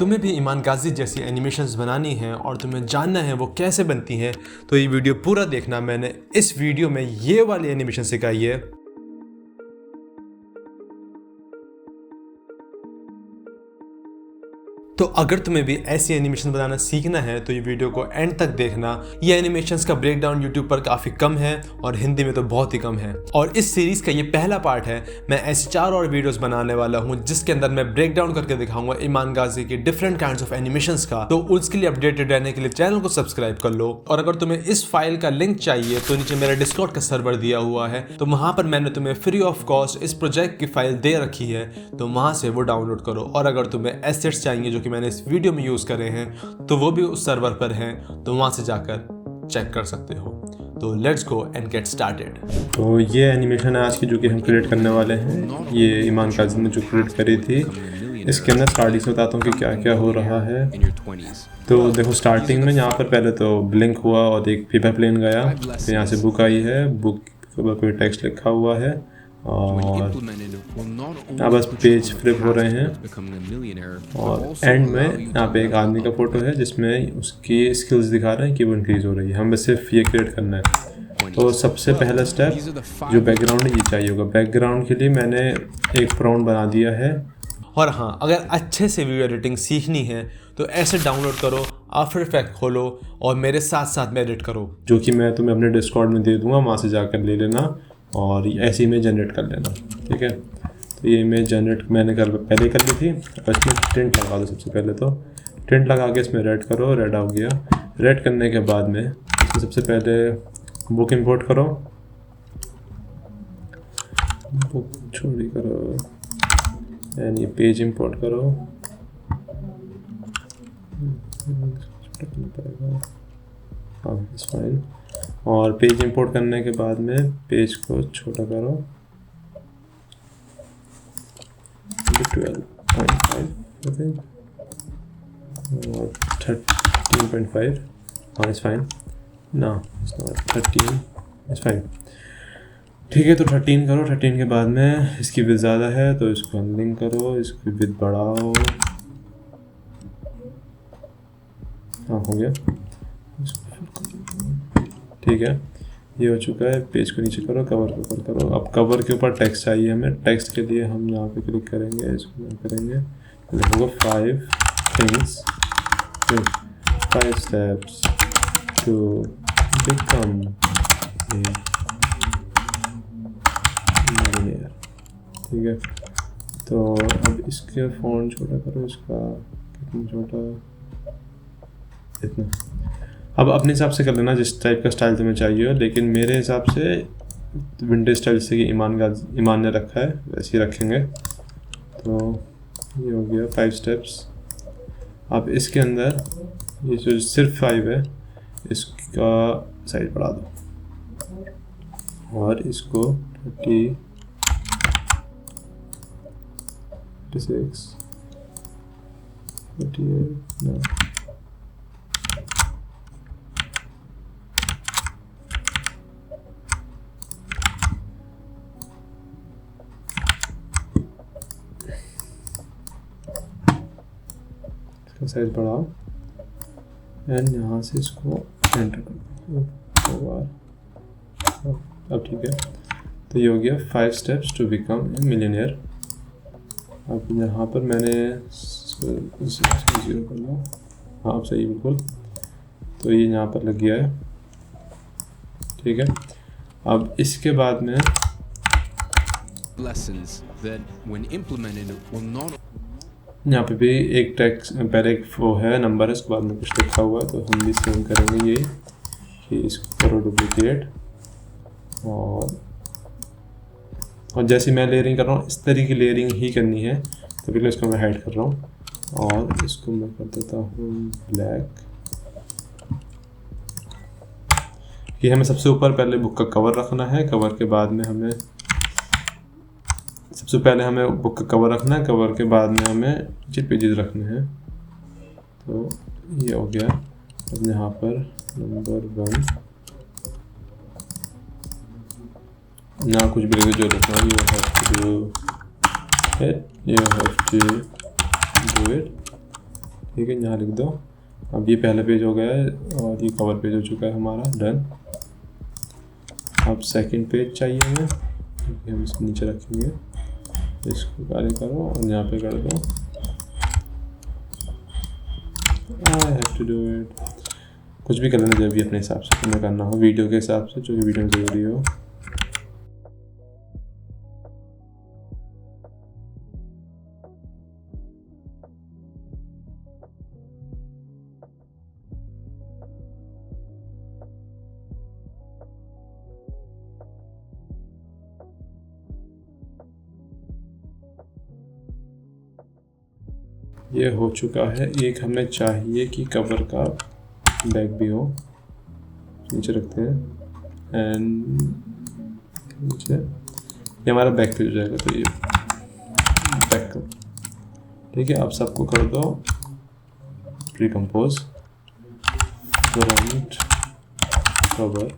तुम्हें भी ईमान गाजी जैसी एनिमेशंस बनानी है और तुम्हें जानना है वो कैसे बनती हैं, तो ये वीडियो पूरा देखना। मैंने इस वीडियो में ये वाली एनिमेशन सिखाई है। तो अगर तुम्हें भी ऐसी एनिमेशन बनाना सीखना है तो ये वीडियो को एंड तक देखना। ये एनिमेशंस का ब्रेकडाउन यूट्यूब पर काफ़ी कम है और हिंदी में तो बहुत ही कम है। और इस सीरीज का ये पहला पार्ट है। मैं ऐसे 4 और वीडियोस बनाने वाला हूँ जिसके अंदर मैं ब्रेकडाउन करके दिखाऊंगा ईमान गाजी की डिफरेंट काइंड्स ऑफ एनिमेशंस का। तो उसके लिए अपडेटेड रहने के लिए चैनल को सब्सक्राइब कर लो। और अगर तुम्हें इस फाइल का लिंक चाहिए तो नीचे मेरा डिस्कॉर्ड का सर्वर दिया हुआ है, तो वहां पर मैंने तुम्हें फ्री ऑफ कॉस्ट इस प्रोजेक्ट की फाइल दे रखी है, तो वहां से वो डाउनलोड करो। और अगर तुम्हें एसेट्स चाहिए जो कि मैंने इस वीडियो में यूज करे हैं तो वो भी उस सर्वर पर हैं, तो वहां से जाकर चेक कर सकते हो। तो let's go and get started. तो ये एनिमेशन है आज की जो कि हम क्रिएट करने वाले हैं। ये ईमान गाजी ने जो क्रिएट करी थी, इसके अंदर स्टार्टिंग से बताता हूँ कि क्या क्या हो रहा है। तो देखो स्टार्टिंग में यहाँ पर पहले तो ब्लिंक हुआ और एक पेपर प्लेन गया, फिर यहाँ से बुक आई है, बुक के ऊपर कोई टेक्स्ट लिखा हुआ है और यहाँ बस पेज फ्लिप हो रहे हैं। और एंड में यहाँ पे एक आदमी का फोटो है जिसमें उसकी स्किल्स दिखा रहे हैं कि वो इंक्रीज हो रही है। हमें सिर्फ ये क्रिएट करना है। तो सबसे पहला स्टेप जो बैकग्राउंड है ये चाहिए होगा। बैकग्राउंड के लिए मैंने एक प्रॉम्प्ट बना दिया है। और हाँ, अगर अच्छे से वीडियो एडिटिंग सीखनी है तो ऐसे डाउनलोड करो, आफ्टर इफेक्ट खोलो और मेरे साथ साथ में एडिट करो, जो कि मैं तुम्हें अपने डिस्कॉर्ड में दे दूंगा, वहाँ से जाकर ले लेना और ऐसी इमेज जनरेट कर लेना। ठीक है, तो ये इमेज जनरेट मैंने पहले कर ली थी। और इसमें टिंट लगा दो। सबसे पहले तो टिंट लगा के इसमें रेड करो। रेड हो गया। रेड करने के बाद में इसमें सबसे पहले बुक इंपोर्ट करो, बुक छोड़ी करो एंड ये पेज इंपोर्ट करो। हाँ, इट्स फाइन। और पेज इंपोर्ट करने के बाद में पेज को छोटा करो 12.5 और 13.5। हाँ, इट्स फाइन ना, इट्स नॉट 13, इट्स फाइन। ठीक है, तो 13 करो। 13 के बाद में इसकी विड्थ ज़्यादा है तो इसको अनलिंक करो, इसकी विड्थ बढ़ाओ। हाँ, हो गया। ठीक है, ये हो चुका है। पेज को नीचे करो, कवर के ऊपर करो। अब कवर के ऊपर टेक्स्ट चाहिए हमें। टेक्स्ट के लिए हम यहाँ पे क्लिक करेंगे, इसको करेंगे, लिखोगे 5 things, 5 steps to become a millionaire। ठीक है, तो अब इसके फ़ॉन्ट छोटा करो। इसका कितना छोटा, इतना। अब अपने हिसाब से कर लेना जिस टाइप का स्टाइल तुम्हें चाहिए हो, लेकिन मेरे हिसाब से विंटेज स्टाइल से कि ईमान ने रखा है वैसे ही रखेंगे। तो ये हो गया 5 स्टेप्स। अब इसके अंदर ये जो सिर्फ 5 है इसका साइज बढ़ा दो और इसको 36 48 ना, साइज बढ़ाओ एंड यहाँ से इसको एंटर करो। अब ठीक है, तो ये हो गया 5 steps to become a millionaire। अब यहाँ पर मैंने 0 कर लो। हाँ, अब सही बिल्कुल। तो ये यहाँ पर लग गया है। ठीक है, अब इसके बाद में यहाँ पे भी एक टेक्स्ट, पहले एक वो है नंबर है, उसके बाद में कुछ लिखा हुआ है, तो हम भी सेम करेंगे ये कि इसको करो डुप्लीकेट। और जैसे मैं लेयरिंग कर रहा हूँ इस तरह की लेयरिंग ही करनी है, तो फिर इसको मैं हाइड कर रहा हूँ और इसको मैं कर देता हूँ ब्लैक। कि हमें सबसे ऊपर पहले बुक का कवर रखना है। कवर के बाद में हमें सबसे पहले हमें बुक का कवर रखना है। कवर के बाद में हमें नीचे पेजेस रखने हैं। तो ये हो गया। अब यहाँ पर नंबर 1 ना कुछ भी लगे जो लिखना है, you have to do it, you have to do it। ठीक है, यहाँ लिख दो। अब ये पहला पेज हो गया है और ये कवर पेज हो चुका है हमारा, डन। अब सेकंड पेज चाहिए हमें, हम इसको नीचे रखेंगे, इसको कार्य करो और यहाँ पे कर दो। I have to do it. कुछ भी कर लेना जब भी अपने हिसाब से तुम्हें करना हो, वीडियो के हिसाब से, जो भी वीडियो में ज़रूरी हो। ये हो चुका है। एक हमें चाहिए कि कवर का बैक भी हो, नीचे रखते हैं एंड नीचे ये हमारा बैक पेज हो जाएगा। तो ये बैक, ठीक है। अब सबको कर दो precompose, front cover,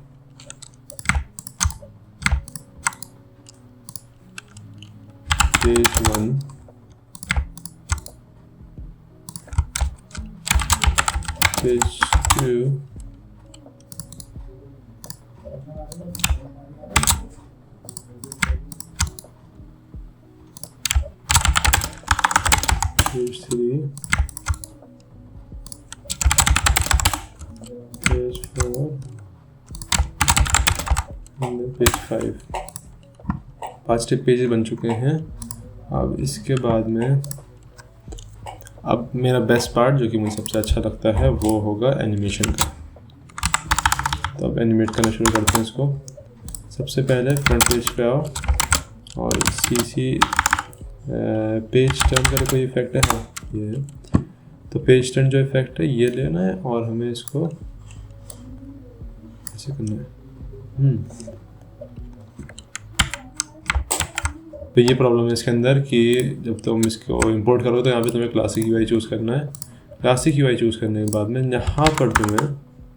page 1, page 2, page 3, page 4 and page 5। 5 pages बन चुके हैं। अब इसके बाद में अब मेरा बेस्ट पार्ट, जो कि मुझे सबसे अच्छा लगता है, वो होगा एनिमेशन का। तो अब एनिमेट करना शुरू करते हैं इसको। सबसे पहले फ्रंट पेज पे आओ और सी पेज टर्न का कोई इफेक्ट है, हाँ ये है। तो पेज टर्न जो इफेक्ट है ये लेना है और हमें इसको ऐसे करना है। तो ये प्रॉब्लम है इसके अंदर कि जब तुम इसको इंपोर्ट करो तो यहाँ पे तुम्हें क्लासिक यूआई चूज़ करना है। क्लासिक यूआई चूज़ करने के बाद में यहाँ पर तुम्हें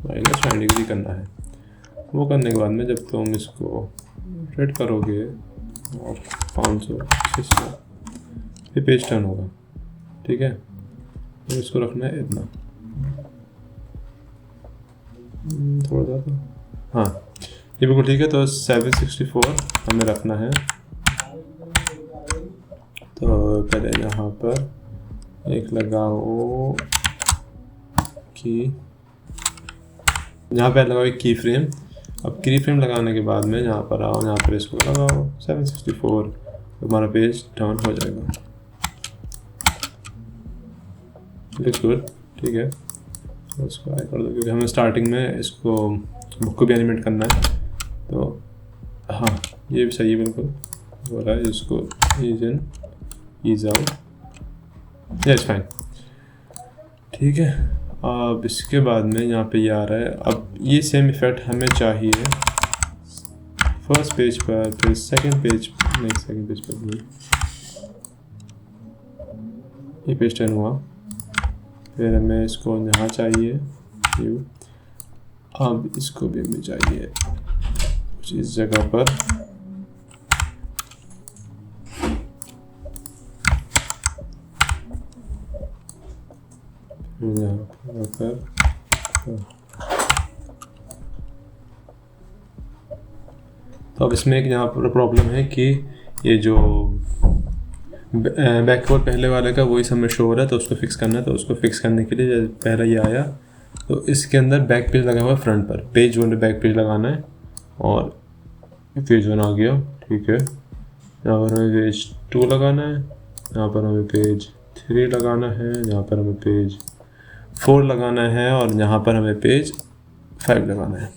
-90 करना है। वो करने के बाद में जब तुम इसको रेड करोगे और 500 600 ये पेज टर्न होगा, ठीक है। तो इसको रखना है इतना, थोड़ा ज़्यादा, हाँ ये बिल्कुल ठीक है। तो 764 हमें रखना है। तो पहले यहाँ पर एक लगाओ की, यहाँ पे लगाओ एक की फ्रेम। अब की फ्रेम लगाने के बाद में यहाँ पर आओ, यहाँ पर इसको लगाओ 764, तो हमारा पेज टर्न हो जाएगा। लुक्स गुड, ठीक है। तो इसको आई कर दो क्योंकि हमें स्टार्टिंग में इसको बुक को भी एनिमेट करना है। तो हाँ ये भी सही है, बिल्कुल हो रहा है। इसको ease in ease out, yes fine, ठीक है। अब इसके बाद में यहाँ पे ये आ रहा है। अब ये सेम इफेक्ट हमें चाहिए फर्स्ट पेज पर, फिर सेकंड पेज, नहीं सेकंड पेज पर नहीं, ये पेज टर्न हुआ। फिर हमें इसको यहाँ चाहिए व्यू। अब इसको भी हमें चाहिए कुछ इस जगह पर, यहाँ पर। तो अब इसमें एक यहाँ पर प्रॉब्लम है कि ये जो बैकवर्ड पहले वाले का वही समय शो हो रहा है, तो उसको फिक्स करना है। तो उसको फिक्स करने के लिए पहला ये आया, तो इसके अंदर बैक पेज लगा हुआ है फ्रंट पर, पेज 1 पे बैक पेज लगाना है और पेज 1 आ गया, ठीक है। यहाँ पर हमें पेज 2 लगाना है, यहाँ पर हमें पेज 3 लगाना है, यहाँ पर हमें पेज 4 लगाना है और यहाँ पर हमें पेज 5 लगाना है।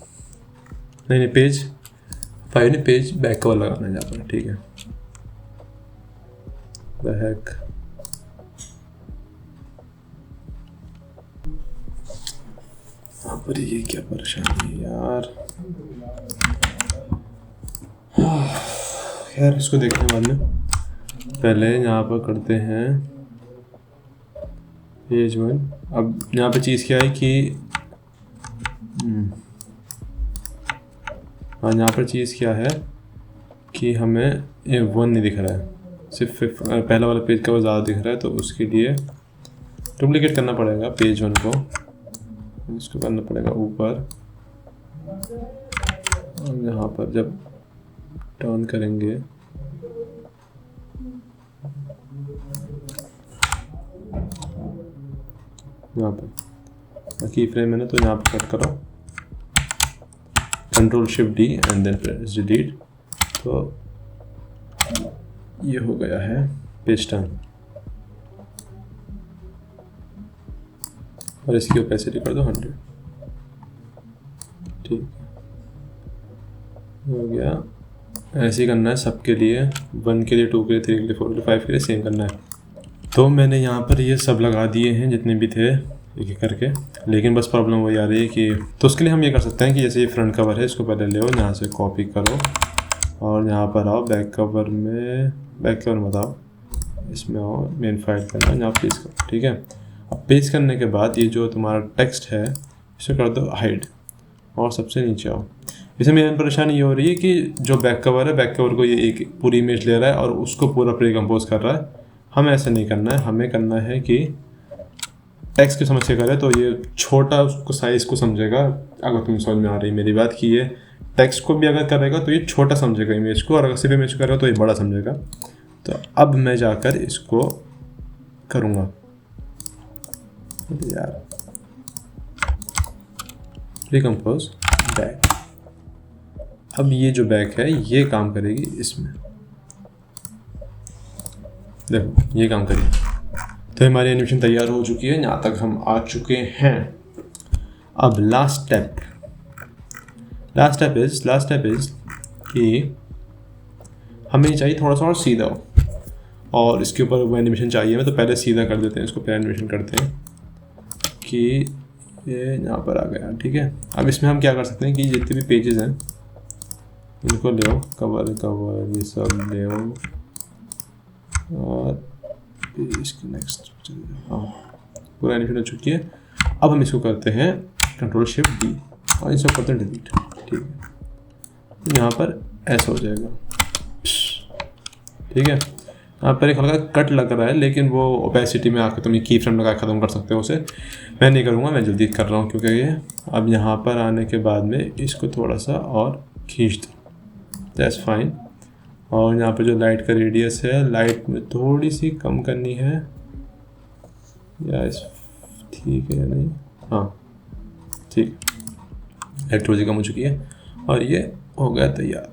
नहीं पेज 5 नहीं, पेज बैक कवर लगाना है यहाँ पर, ठीक है। The heck? यहाँ पर ये क्या परेशानी है यार। खैर इसको देखने बाद में पहले यहाँ पर करते हैं पेज 1। अब यहाँ पे चीज़ क्या है कि हाँ यहाँ पर चीज़ क्या है कि हमें A1 नहीं दिख रहा है, सिर्फ पहला वाला पेज का वो ज़्यादा दिख रहा है। तो उसके लिए डुप्लीकेट करना पड़ेगा पेज 1 को, इसको करना पड़ेगा ऊपर, और यहाँ पर जब टर्न करेंगे यहाँ पर की फ्रेम है ना, तो यहाँ पर कट करो, Ctrl+Shift+D and then press delete, तो ये हो गया है पेज टर्न। और इसकी ओपेसिटी कर दो 100, ठीक हो गया। ऐसे ही करना है सबके लिए, 1 के लिए, 2 के लिए, 3 के लिए, 4 के लिए, 5 के लिए सेम करना है। तो मैंने यहाँ पर ये सब लगा दिए हैं जितने भी थे एक एक करके, लेकिन बस प्रॉब्लम वही आ रही है कि, तो उसके लिए हम ये कर सकते हैं कि जैसे ये फ्रंट कवर है, इसको पहले ले आओ, यहाँ से कॉपी करो और यहाँ पर आओ, बैक कवर में बताओ, इसमें आओ, मेन फाइल करना, यहाँ पेस्ट करो, ठीक है। अब पेस्ट करने के बाद ये जो तुम्हारा टेक्स्ट है इसे कर दो हाइड और सबसे नीचे आओ। इसमें मेन परेशानी ये हो रही है कि जो बैक कवर है, बैक कवर को ये एक पूरी इमेज ले रहा है और उसको पूरा प्री कंपोज कर रहा है। हमें ऐसा नहीं करना है, हमें करना है कि टेक्स्ट की समझ से करें तो ये छोटा उसको साइज़ को समझेगा। अगर तुम्हें समझ में आ रही है मेरी बात कि ये टेक्स्ट को भी अगर करेगा तो ये छोटा समझेगा इमेज को, और अगर सिर्फ इमेज को करेगा तो ये बड़ा समझेगा। तो अब मैं जाकर इसको करूँगा यार, रिकम्पोज बैक। अब ये जो बैक है ये काम करेगी इसमें, देखो ये काम करेगी। तो हमारी एनिमेशन तैयार हो चुकी है, यहाँ तक हम आ चुके हैं। अब लास्ट स्टेप इज कि हमें चाहिए थोड़ा सा और सीधा हो, और इसके ऊपर वो एनिमेशन चाहिए हमें, तो पहले सीधा कर देते हैं इसको, पहले एनिमेशन करते हैं कि ये यहाँ पर आ गया, ठीक है। अब इसमें हम क्या कर सकते हैं कि जितने भी पेजेस हैं इनको ले आओ, कवर ये सब ले आओ, और इसकी नेक्स्ट, हाँ पूरा एनिमेशन हो चुकी है। अब हम इसको करते हैं Ctrl+Shift+D और इसको करते हैं डिलीट, ठीक है। तो यहाँ पर ऐसा हो जाएगा, ठीक है। यहाँ पर एक हल्का कट लग रहा है, लेकिन वो ओपेसिटी में आकर तुम ये की फ्रेम लगा ख़त्म कर सकते हो उसे। मैं नहीं करूँगा, मैं जल्दी कर रहा हूँ क्योंकि ये अब यहाँ पर आने के बाद में इसको थोड़ा सा और खींच दो, दैट्स फाइन। और यहाँ पर जो लाइट का रेडियस है, लाइट में थोड़ी सी कम करनी है, या इस ठीक है या नहीं, हाँ ठीक, लाइट थोड़ी सी कम हो चुकी है और ये हो गया तैयार।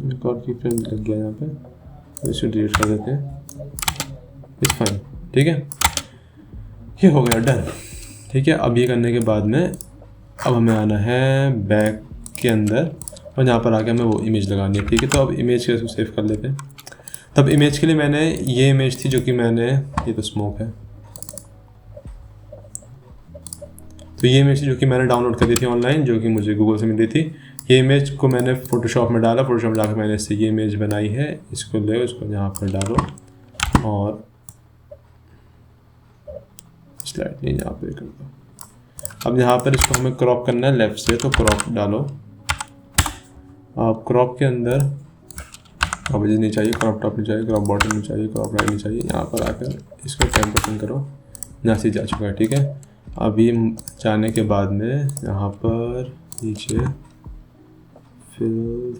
एक और की फ्रेम लग गया यहाँ पे, तो इसे डिलीट कर देते हैं, इट्स फाइन, ठीक है। ये हो गया डन, ठीक है। अब ये करने के बाद में अब हमें आना है बैक के अंदर, और यहाँ पर आके हमें वो इमेज लगानी है, ठीक है। तो अब इमेज के इसको सेव कर लेते हैं। तब इमेज के लिए मैंने ये इमेज थी जो कि मैंने, ये तो स्मोक है, तो ये इमेज जो कि मैंने डाउनलोड कर दी थी ऑनलाइन, जो कि मुझे गूगल से मिली थी। ये इमेज को मैंने फोटोशॉप में डाला, फोटोशॉप में डालकर मैंने इससे ये इमेज बनाई है। इसको ले, इसको यहाँ पर डालो और स्लाइड नहीं यहाँ पे कर दो। अब यहाँ पर इसको हमें क्रॉप करना है लेफ़्ट से, तो क्रॉप डालो। अब क्रॉप के अंदर कवरेज नहीं चाहिए, क्रॉप टॉप नहीं चाहिए, क्रॉप बॉटम नहीं चाहिए, क्रॉप राइट नहीं चाहिए। यहाँ पर आकर इसको 10% करो, यहाँ से जा चुका है, ठीक है। अभी जाने के बाद में यहाँ पर नीचे फिल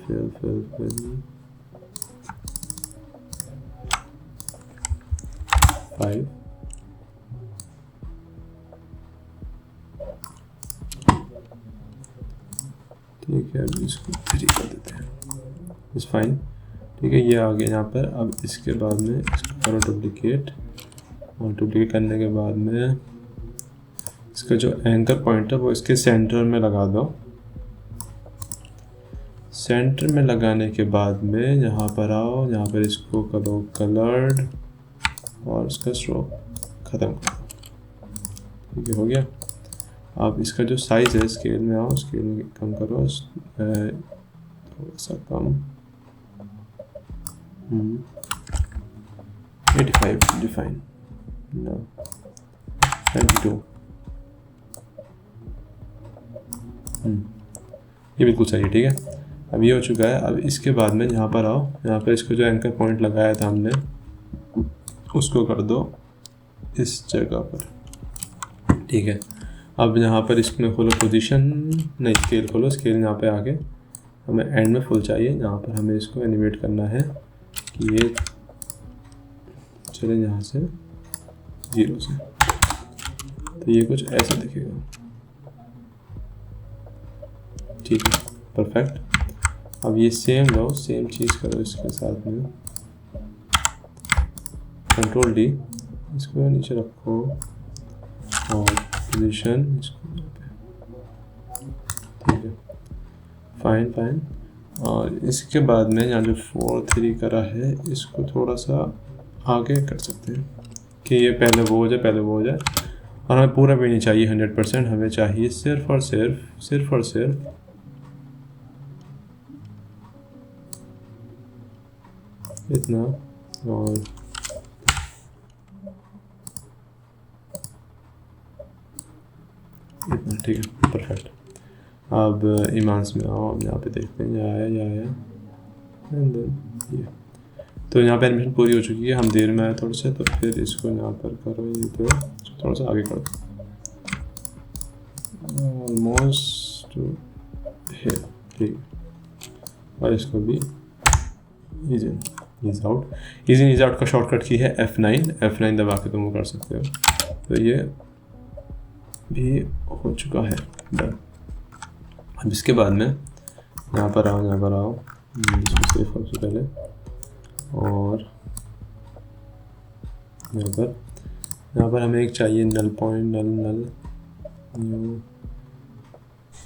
5, ठीक है। अभी इसको 3 कर देते हैं, इट्स फाइन, ठीक है। ये आ गया यहाँ पर। अब इसके बाद में इसको करो डुप्लीकेट, और डुप्लीकेट करने के बाद में इसका जो एंकर पॉइंट है वो इसके सेंटर में लगा दो। सेंटर में लगाने के बाद में यहाँ पर आओ, यहाँ पर इसको करो कलर्ड और इसका स्ट्रोक ख़त्म करो, ठीक है, हो गया। अब इसका जो साइज़ है, स्केल में आओ, स्केल में कम करो, थोड़ा सा कम, 85 डिफाइन, 92, ये बिल्कुल सही है, ठीक है। अब ये हो चुका है। अब इसके बाद में यहाँ पर आओ, यहाँ पर इसको जो एंकर पॉइंट लगाया था हमने उसको कर दो इस जगह पर, ठीक है। अब यहाँ पर इसमें खोलो पोजीशन, नहीं स्केल खोलो, स्केल यहाँ पे आके हमें एंड में फुल चाहिए। यहाँ पर हमें इसको एनिमेट करना है कि ये चले यहाँ से 0 से, तो ये कुछ ऐसा दिखेगा, ठीक है, परफेक्ट। अब ये सेम लो, सेम चीज़ करो इसके साथ में, कंट्रोल D, इसको नीचे रखो और पोजीशन इसको, ठीक है, फाइन फाइन। और इसके बाद में यहाँ जो 4 3 करा है इसको थोड़ा सा आगे कर सकते हैं कि ये पहले वो हो जाए, और हमें पूरा भी नहीं चाहिए 100%, हमें चाहिए सिर्फ और सिर्फ इतना, और इतना, ठीक है, परफेक्ट। अब इमांस में आओ, हम यहाँ पे देखते हैं या आया एंड देन ये, तो यहाँ पे एनिमेशन पूरी हो चुकी है। हम देर में आए थोड़े से, तो फिर इसको यहाँ पर करो, ये तो थोड़ा सा आगे कर दो, ऑलमोस्ट है, ठीक है। और इसको भी ईज आउट का शॉर्टकट की है F9 दबा के तुम वो कर सकते हो। तो ये भी हो चुका है, डन। अब इसके बाद में यहाँ पर आओ, इसको सेव करो सबसे पहले, और यहाँ पर हमें एक चाहिए नल पॉइंट,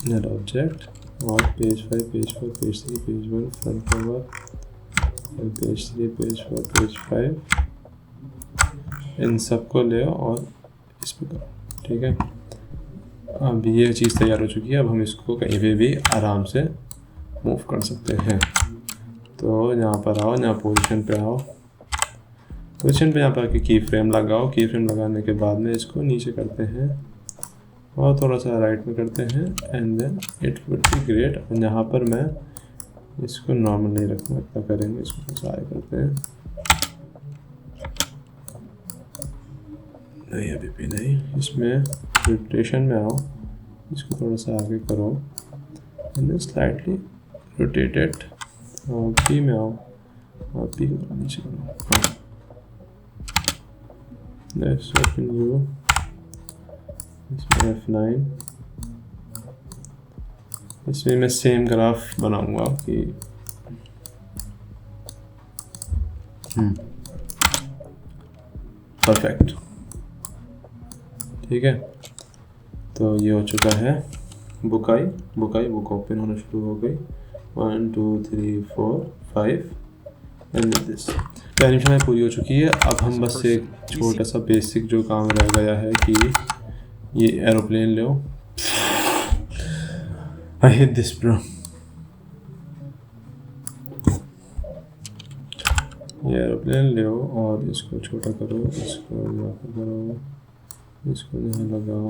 नल ऑब्जेक्ट, और page 5 page 4 page 3 page 1 front cover, page 3 page 4 page 5, इन सबको ले और इस पर करो, ठीक है। अब ये चीज़ तैयार हो चुकी है। अब हम इसको कहीं पे भी आराम से मूव कर सकते हैं। तो यहाँ पर आओ, यहाँ पोजीशन पे आओ, पोजीशन पे यहाँ पर की फ्रेम लगाओ, की फ्रेम लगाने के बाद में इसको नीचे करते हैं और थोड़ा सा राइट में करते हैं, and then it would be great. और यहाँ पर मैं इसको नॉर्मल नहीं रखूँगा, इतना करेंगे, इसको थोड़ा सा आगे करते हैं, नहीं अभी भी नहीं, इसमें रोटेशन में आओ, इसको थोड़ा सा आगे करो, एंड स्लाइटली रोटेटेड, और पी में आओ और पी को नीचे करो, हाँ, नेक्स्ट ओपन व्यू, इसमें F9, इसमें मैं सेम ग्राफ बनाऊंगा कि परफेक्ट, ठीक है। तो ये हो चुका है, बुक ओपन होना शुरू हो गई, 1 2 3 4 5 एंड दिस। तो एनिमेशन पूरी हो चुकी है। अब हम बस एक छोटा सा बेसिक जो काम रह गया है कि ये aeroplane low, I hit this bro, ये एरोप्लेन लो और इसको छोटा करो, इसको यहाँ पर करो, इसको यहाँ लगाओ,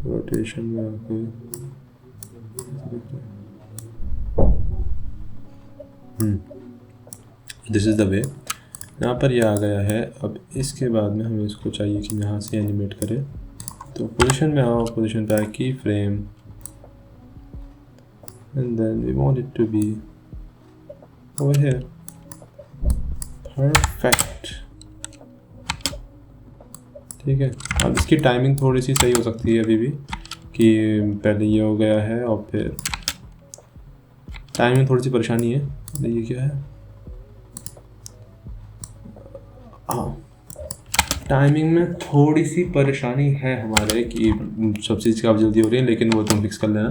रोटेशन में आके दिस इज़ द वे। यहाँ पर ये आ गया है। अब इसके बाद में हमें इसको चाहिए कि यहाँ से एनिमेट करें, तो पोजीशन में आओ, पोजीशन पे आए की frame, and then we want it to be over here, perfect, ठीक है। अब इसकी टाइमिंग थोड़ी सी सही हो सकती है अभी भी, कि पहले ये हो गया है और फिर टाइमिंग में थोड़ी सी परेशानी है। ये क्या है, हाँ, टाइमिंग में थोड़ी सी परेशानी है हमारे कि सब चीज़ काफ़ी जल्दी हो रही है, लेकिन वो तुम फिक्स कर लेना।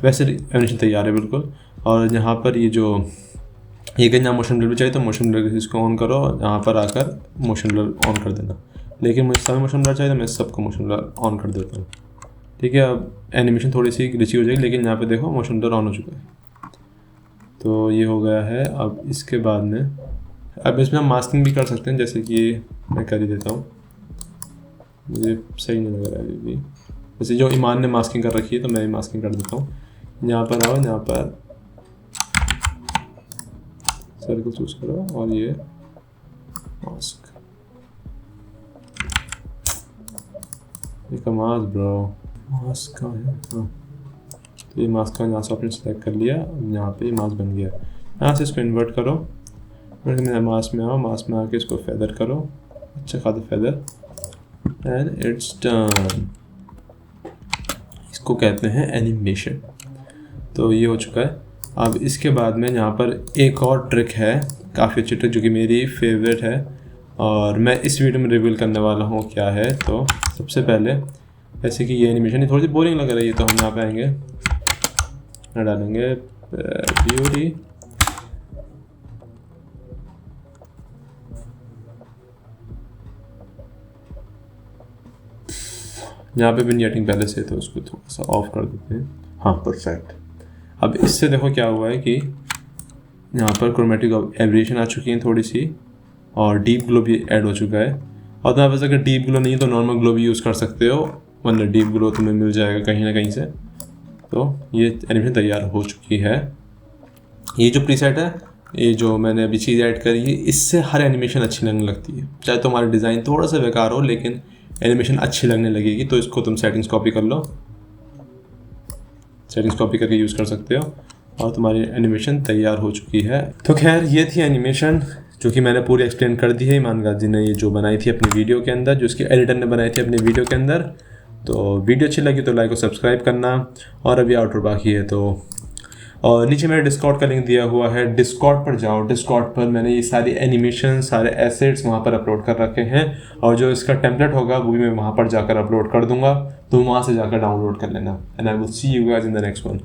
वैसे एनिमेशन तैयार है बिल्कुल। और यहाँ पर ये जो ये कहीं यहाँ मोशन ब्लर भी चाहिए तो मोशन ब्लर इसको ऑन करो, यहाँ पर आकर मोशन ब्लर ऑन कर देना। लेकिन मुझे सब मोशन ब्लर चाहिए तो मैं सबको मोशन ब्लर ऑन कर देता हूँ, ठीक है। अब एनिमेशन थोड़ी सी ग्लिची हो जाएगी, लेकिन यहाँ पे देखो मोशन ब्लर ऑन हो चुका है, तो ये हो गया है। अब इसके बाद में अब इसमें हम मास्किंग भी कर सकते हैं, जैसे कि मैं कर ही देता हूँ, मुझे सही नहीं लग रहा है अभी भी। वैसे जो ईमान ने मास्किंग कर रखी है तो मैं भी मास्किंग कर देता हूँ। यहाँ पर आओ, यहाँ पर सर्कल चूज करो और ये मास्क, ये कमाल ब्रो, मास्क कहाँ है? हाँ, तो ये मास्क का यहाँ से आपने सेलेक्ट कर लिया, यहाँ पे मास्क बन गया। यहाँ से इसको इन्वर्ट करो, मेरे मास्क में आओ, मास्क में आके इसको फेदर करो, अच्छा खासा फेदर, एंड इट्स डन। इसको कहते हैं एनिमेशन। तो ये हो चुका है। अब इसके बाद में यहाँ पर एक और ट्रिक है, काफ़ी अच्छी ट्रिक, जो कि मेरी फेवरेट है और मैं इस वीडियो में रिवील करने वाला हूँ क्या है। तो सबसे पहले, जैसे कि ये एनिमेशन थोड़ी सी बोरिंग लग रही है, तो हम यहाँ पे आएंगे, यहाँ डालेंगे ब्यूटी, यहाँ पे विनियटिंग पहले से, तो उसको थोड़ा सा ऑफ कर देते हैं। हाँ, परफेक्ट। अब इससे देखो क्या हुआ है कि यहाँ पर क्रोमेटिक एवरेशन आ चुकी है थोड़ी सी, और डीप ग्लो भी ऐड हो चुका है। और तुम्हारे पास अगर डीप ग्लो नहीं है तो नॉर्मल ग्लो भी यूज़ कर सकते हो, मतलब डीप ग्लो तुम्हें मिल जाएगा कहीं ना कहीं से। तो ये एनिमेशन तैयार हो चुकी है। ये जो प्रीसेट है, ये जो मैंने अभी चीज़ ऐड करी है, इससे हर एनिमेशन अच्छी लगने लगती है। चाहे तुम्हारा डिज़ाइन थोड़ा सा बेकार हो, लेकिन एनिमेशन अच्छी लगने लगेगी। तो इसको तुम सेटिंग्स कॉपी कर लो, सेटिंग्स कॉपी करके यूज़ कर सकते हो, और तुम्हारी एनिमेशन तैयार हो चुकी है। तो खैर, ये थी एनिमेशन जो कि मैंने पूरी एक्सप्लेन कर दी है। ईमान गाजी ने ये जो बनाई थी अपनी वीडियो के अंदर, जो इसके एडिटर ने बनाई थी अपनी वीडियो के अंदर। तो वीडियो अच्छी लगी तो लाइक और सब्सक्राइब करना, और अभी आउटरो बाकी है। तो और नीचे मेरे डिस्कॉर्ड का लिंक दिया हुआ है, डिस्कॉर्ड पर जाओ। डिस्कॉर्ड पर मैंने ये सारी एनिमेशन, सारे एसेट्स वहाँ पर अपलोड कर रखे हैं, और जो इसका टेम्पलेट होगा वो भी मैं वहाँ पर जाकर अपलोड कर दूंगा, तो वहाँ से जाकर डाउनलोड कर लेना। And I will see you guys in the next one.